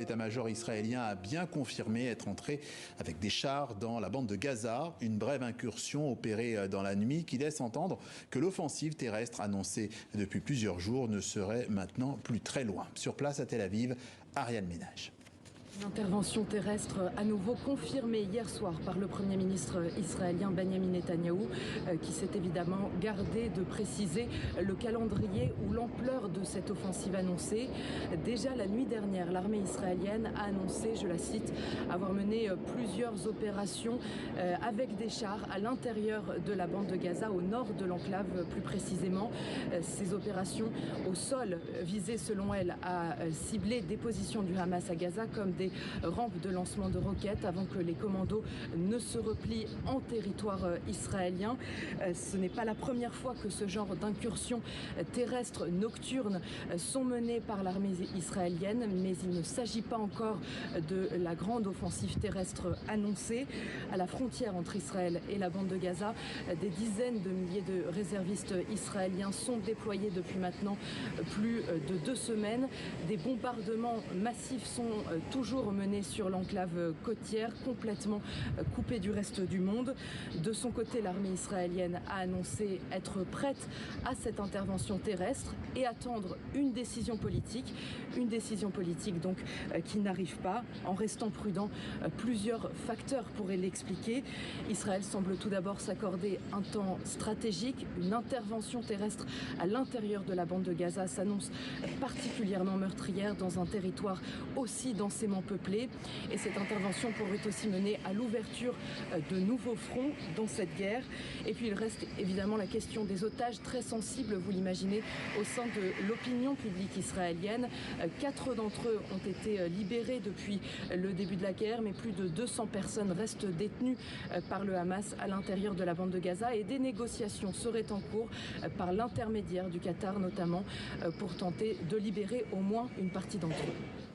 L'état-major israélien a bien confirmé être entré avec des chars dans la bande de Gaza. Une brève incursion opérée dans la nuit qui laisse entendre que l'offensive terrestre annoncée depuis plusieurs jours ne serait maintenant plus très loin. Sur place à Tel Aviv, Ariane Ménage. Une intervention terrestre à nouveau confirmée hier soir par le Premier ministre israélien Benjamin Netanyahou, qui s'est évidemment gardé de préciser le calendrier ou l'ampleur de cette offensive annoncée. Déjà la nuit dernière, l'armée israélienne a annoncé, je la cite, avoir mené plusieurs opérations avec des chars à l'intérieur de la bande de Gaza, au nord de l'enclave plus précisément. Ces opérations au sol visaient selon elle à cibler des positions du Hamas à Gaza comme des rampes de lancement de roquettes avant que les commandos ne se replient en territoire israélien. Ce n'est pas la première fois que ce genre d'incursions terrestres nocturnes sont menées par l'armée israélienne, mais il ne s'agit pas encore de la grande offensive terrestre annoncée. À la frontière entre Israël et la bande de Gaza, des dizaines de milliers de réservistes israéliens sont déployés depuis maintenant plus de 2 semaines. Des bombardements massifs sont toujours menés sur l'enclave côtière, complètement coupée du reste du monde. De son côté, l'armée israélienne a annoncé être prête à cette intervention terrestre et attendre une décision politique donc qui n'arrive pas. En restant prudent, plusieurs facteurs pourraient l'expliquer. Israël semble tout d'abord s'accorder un temps stratégique. Une intervention terrestre à l'intérieur de la bande de Gaza s'annonce particulièrement meurtrière dans un territoire aussi densément peuplé. Et cette intervention pourrait aussi mener à l'ouverture de nouveaux fronts dans cette guerre. Et puis il reste évidemment la question des otages, très sensible, vous l'imaginez, au sein de l'opinion publique israélienne. 4 d'entre eux ont été libérés depuis le début de la guerre, mais plus de 200 personnes restent détenues par le Hamas à l'intérieur de la bande de Gaza, et des négociations seraient en cours par l'intermédiaire du Qatar notamment pour tenter de libérer au moins une partie d'entre eux.